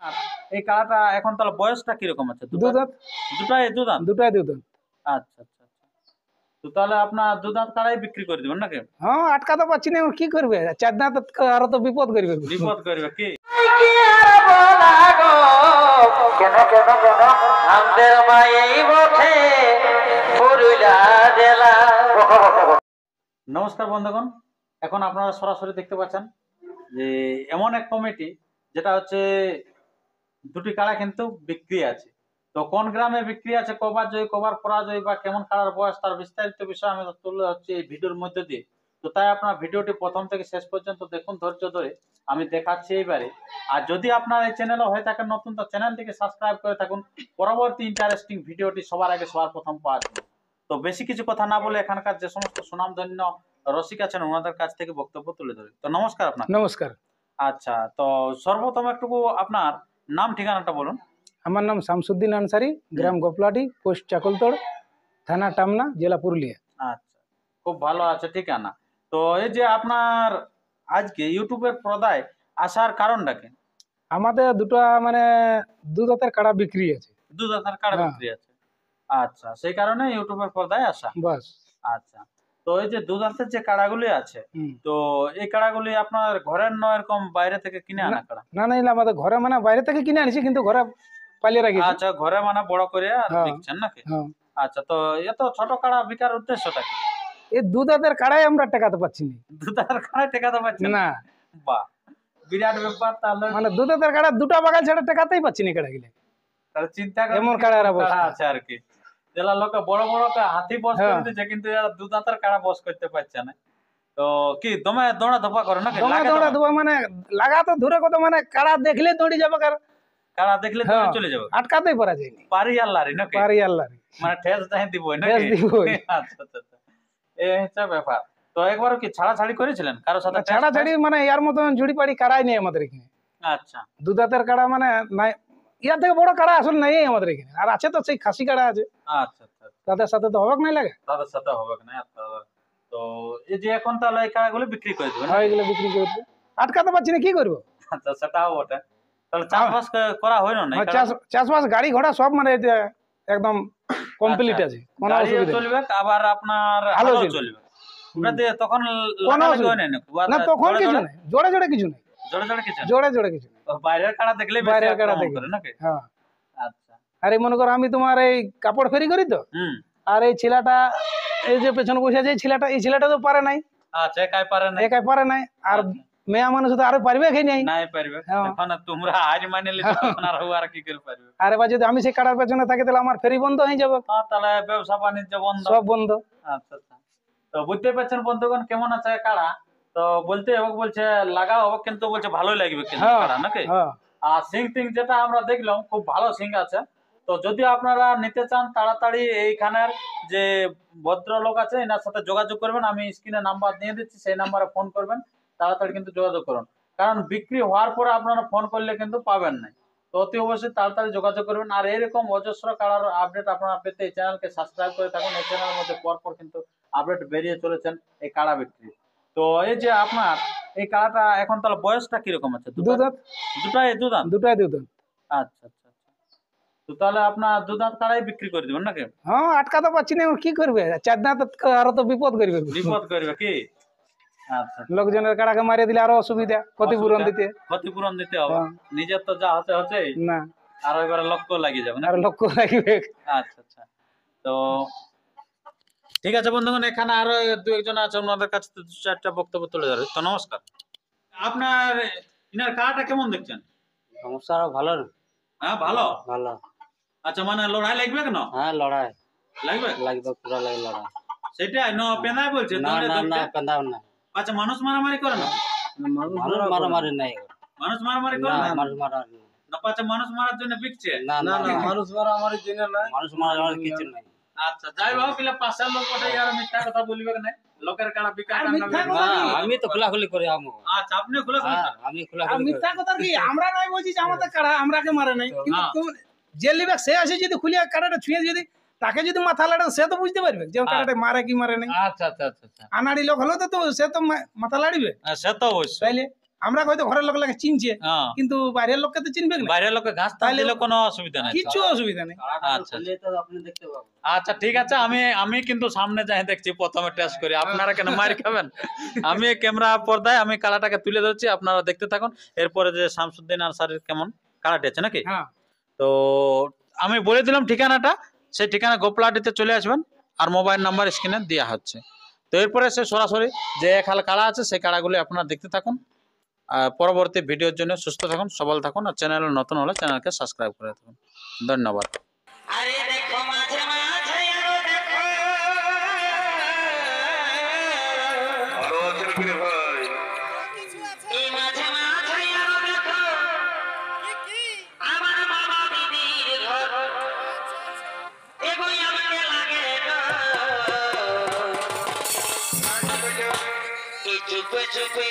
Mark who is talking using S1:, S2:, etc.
S1: আর এই কাড়াটা এখন তাহলে বয়সটা কিরকম আছে?
S2: দুধাত,
S1: দুটাই দুধাত।
S2: দুটাই দুধাত।
S1: আচ্ছা আচ্ছা আচ্ছা। তো তাহলে আপনার দুধাত কাড়াই বিক্রি করে দিবেন নাকি?
S2: হ্যাঁ, আটকাতে পারছি না, কি করবে? চার দাঁত আরো তো বিপদ করবে।
S1: বিপদ করবে কি? নমস্কার বন্ধুগণ, এখন আপনারা সরাসরি দেখতে পাচ্ছেন যে এমন এক কমিটি যেটা হচ্ছে দুটি কাড়া কিন্তু বিক্রি আছে। তো কোন গ্রামে বিক্রি আছে, কবার জয়ী কবার পরাজয়ী বা কেমন কাড়ার বয়স, তার বিস্তারিত বিষয় আমি তুলে হচ্ছে এই ভিডিওর মধ্যে দিয়ে। তো তাই আপনার ভিডিওটি প্রথম থেকে শেষ পর্যন্ত দেখুন ধৈর্য ধরে, আমি দেখাচ্ছি এইবারে। আর যদি আপনার এই চ্যানেলে হয়ে থাকেন নতুন, তো চ্যানেলটিকে সাবস্ক্রাইব করে থাকুন পরবর্তী ইন্টারেস্টিং ভিডিওটি সবার আগে সবার প্রথম পাওয়ার জন্য। তো বেশি কিছু কথা না বলে এখানকার যে সমস্ত সুনামধন্য রসিক আছেন ওনাদের কাছ থেকে বক্তব্য তুলে ধরে। তো নমস্কার আপনার।
S2: নমস্কার।
S1: আচ্ছা, তো সর্বপ্রথম একটু আপনার নাম ঠিকানাটা বলুন।
S2: আমার নাম শামসুদ্দিন আনসারি, গ্রাম গোপলাটি, পোস্ট চাকলতোড়, থানা টামনা, জেলা পুরুলিয়া।
S1: আচ্ছা, খুব ভালো আছে ঠিকানা। তো এই যে আপনার আজকে ইউটিউবের পর্দায় আসার কারণটা কি?
S2: আমাদের দুটো মানে দুধাতের কাড়া বিক্রি আছে।
S1: দুধাতের কাড়া বিক্রি আছে, আচ্ছা, সেই কারণে ইউটিউবের পর্দায় আসা।
S2: বাস।
S1: আচ্ছা, তো এই যে দুধাতের যে কাড়াগুলি আছে, তো এই কাড়াগুলি আপনার ঘরের নয়, এরকম বাইরে থেকে কিনে আনা কাড়া?
S2: না না, আমাদের ঘরে মানে বাইরে থেকে কিনে আনিছি, কিন্তু ঘরে পালিয়ে রাখি।
S1: আচ্ছা, ঘরে মানে বড় করে আর বিকছেন নাকি? আচ্ছা, তো এত ছোট কাড়া বিকার উদ্দেশ্যটা কি?
S2: এই দুধাতের কাড়াই আমরা টেকাতে পারছি না।
S1: দুধাতের কাড়াই টেকাতে পারছেন
S2: না?
S1: বাহ, বিরাট ব্যাপার। তাহলে
S2: মানে দুধাতের কাড়া দুটা বাগান ছাড়া টেকাতেই পারছি না কাড়া গিলে।
S1: তাহলে চিন্তা করে
S2: এমন কাড়ার
S1: কাড়া আছে আর কি, জেলা লোকে বড় বড় হাতি বস করে দিচ্ছে, কিন্তু এরা দুধাতের কাড়া বস করতে পারছে না। তো কি দমে দৌড়া ধপা করে নাকি?
S2: দৌড়া ধোয়া মানে লাগাতে ধরে কত, মানে কাড়া দেখলে দৌড়ি যাবে,
S1: কাড়া দেখলে চলে যাবে,
S2: আটকাতেই পারা যায়নি।
S1: পারি আল্লাহরি নাকি?
S2: পারি আল্লাহরি,
S1: মানে ঠেস দাই দিব নাকি? আচ্ছা আচ্ছা, এই হচ্ছে ব্যাপার। তো একবার কি ছাড়াছাড়ি করেছিলেন কারোর সাথে?
S2: ছাড়াছাড়ি মানে ইয়ার মতন জুড়ি পাড়ি কাড়াই নেই আমাদের এখানে।
S1: আচ্ছা,
S2: দুধাতের কাড়া মানে নাই, ইয়ার থেকে বড় কাড়া আসলে নাই আমাদের এখানে। আর আছে তো সেই খাসি কাড়া আছে।
S1: আচ্ছা আচ্ছা,
S2: তাদের সাথে তো হবে না, লাগে
S1: তাদের সাথে হবে না। তো এই যে এখন তাহলে এই কাড়াগুলো বিক্রি করে দেবেন?
S2: হ্যাঁ, এগুলো বিক্রি করে দেবো। আটকাতে পারছি না, কি করবো?
S1: আচ্ছা, সেটাও বটে। তাহলে চাষবাস করা হয় না?
S2: চাষবাস গাড়ি ঘোড়া সব মানে একদম কমপ্লিট আছে, কোনো অসুবিধা
S1: চলবে। আবার আপনার হালও চলবে ওটাতে? তখন
S2: না, তখন কিছু নেই, জোড়ে জোড়ে কিছু নেই, জোড়ে জোড়ে কিছু নেই।
S1: বাইরের কাড়া দেখলে
S2: বাইরের কাড়া দেখে
S1: নাকি?
S2: হ্যাঁ।
S1: আচ্ছা,
S2: আরে মনে করো আমি তোমার এই কাপড় ফেরি করি তো, আর এই ছেলেটা এই যে পেছনে বসে আছে, এই ছেলেটা তো পারে নাই।
S1: আচ্ছা, একাই পারে নাই।
S2: আর মেয়া মানুষ তো আরো পারবে কি নাই?
S1: নাই পারবে। এখন তোমরা আজ মানে নিলে তখন আর কি করে পারবে?
S2: আরে বা যদি আমি সেই কাটার পেছনে থাকি, তাহলে আমার ফেরি বন্ধ হয়ে যাবে।
S1: তাহলে ব্যবসা বাণিজ্য বন্ধ,
S2: সব বন্ধ।
S1: আচ্ছা আচ্ছা। তো বুঝতে পারছেন বন্ধুগণ কেমন আছে কাড়া? তো বলতে হবে, বলছে লাগাও হবে, কিন্তু বলছে ভালোই লাগবে কিন্তু কাড়া নাকি? আর সিং টিং যেটা আমরা দেখলাম খুব ভালো সিং আছে। তো যদি আপনারা নিতে চান তাড়াতাড়ি এইখানের যে ভদ্রলোক আছে এনার সাথে যোগাযোগ করবেন। আমি স্ক্রিনে নাম্বার দিয়ে দিচ্ছি, সেই নাম্বারে ফোন করবেন, তাড়াতাড়ি কিন্তু যোগাযোগ করুন। কারণ বিক্রি হওয়ার পরে আপনারা ফোন করলে কিন্তু পাবেন না। তো অতি অবশ্যই তাড়াতাড়ি যোগাযোগ করবেন। আর এরকম অজস্র কাড়ার আপডেট আপনারা পেতে এই চ্যানেলকে সাবস্ক্রাইব করে থাকুন। এই চ্যানেলের মধ্যে পরপর কিন্তু আপডেট বেরিয়ে চলেছেন এই কাড়া বিক্রি। তো এই যে আপনার এই কাড়াটা এখন তাহলে বয়সটা কিরকম আছে?
S2: দুধাত,
S1: দুটাই দুধাত।
S2: দুটাই দুধাত।
S1: আচ্ছা আচ্ছা, তো তাহলে আপনার দুধাত কাড়াই বিক্রি করে দিবেন নাকি?
S2: হ্যাঁ, আটকাতে পারছি না, কি করবে? চার দাঁত আরো তো বিপদ করবে।
S1: বিপদ করবে কি? আচ্ছা,
S2: লোকজনের কাড়াকে মারিয়ে দিলে আরো অসুবিধা, ক্ষতিপূরণ দিতে
S1: হবে। নিজের তো যা হচ্ছে
S2: না,
S1: আর এবারে লক্ষ্য লাগিয়ে যাবে না?
S2: আর লক্ষ্য লাগবে।
S1: আচ্ছা আচ্ছা, তো ঠিক আছে বন্ধুগণ, এখানে আরো দু একজন আছে, ওনাদের কাছে দু চারটা বক্তব্য তুলে ধরে। তো নমস্কার, আপনার ইনার কাড়াটা কেমন দেখছেন?
S2: সমস্যা ভালো না?
S1: হ্যাঁ, ভালো
S2: ভালো।
S1: আচ্ছা, মানে লড়াই লাগবে কেন?
S2: হ্যাঁ, লড়াই লাগবে,
S1: পুরো লড়াই। সেটাই না পেঁদাই বলছে?
S2: না না, পেঁদাও না।
S1: আচ্ছা, মানুষ মারামারি করে না?
S2: মানুষ মারামারি নাই।
S1: মানুষ মারামারি করে না?
S2: মানুষ মারামারি
S1: না, পাচ্ছে মানুষ মারার জন্য বিকছে?
S2: না না, মানুষ মারামারির জন্য না, মানুষ মারামারি কিছু নাই।
S1: আচ্ছা, যাই হোক, পাশের লোক ওটা আর মিথ্যা কথা বলবে না, লোকের কাড়া বিকা।
S2: আমি তো খোলাখুলি করি।
S1: আচ্ছা, আপনি খোলাখুলি?
S2: আমি খোলাখুলি। মিথ্যা কথা কি? আমরা নাই বলছি যে আমাদের কাড়া আমরাকে মারে নাই, কিন্তু যে লিবে সে আসে যদি খুলিয়া কাড়াটা ছুঁয়ে যদি তাকে যদি মাথা লাড়ে, সে তো বুঝতে পারবে যে কাড়াটা মারে কি মারে নাই।
S1: আচ্ছা আচ্ছা আচ্ছা,
S2: আনাড়ি লোক হলো তো সে তো মাথা লাড়িবে,
S1: সে তো অবশ্যই।
S2: তাইলে আমরা হয়তো ঘরের লোক লাগে চিনছে,
S1: হ্যাঁ
S2: কিন্তু বাইরের লোককে তো চিনবে না,
S1: বাইরের লোকে ঘাস টাস দিলে কোনো অসুবিধা নাই।
S2: কিছু অসুবিধা নেই।
S1: আচ্ছা আচ্ছা ঠিক আছে, আমি কিন্তু সামনে যাই দেখছি, প্রথমে টেস্ট করি, আপনারা কেন মার খাবেন। আমি ক্যামেরা পর্দায় আমি কাড়াটাকে তুলে ধরছি, আপনারা দেখতে থাকুন। এরপরে যে শামসুদ্দিন আনসারের কেমন কাড়াটি আছে নাকি।
S2: হ্যাঁ
S1: তো আমি বলে দিলাম ঠিকানাটা, সেই ঠিকানা গোপলাটিতে চলে আসবেন, আর মোবাইল নাম্বার স্ক্রিনে দেওয়া হচ্ছে। তো এরপরে সে সরাসরি যে খাল কাড়া আছে সেই কাড়াগুলি আপনারা দেখতে থাকুন। পরবর্তী ভিডিওর জন্য সুস্থ থাকুন, সবল থাকুন, আর চ্যানেল নতুন হলে চ্যানেলকে সাবস্ক্রাইব করে থাকুন। ধন্যবাদ।
S3: আরে দেখো মাঝে মাঝে আরো দেখো, এই মাঝে মাঝে আরো দেখো, আমার বাবা দিদির ঘর, এগোই আমাকে লাগে গো, এই চুপে চুপে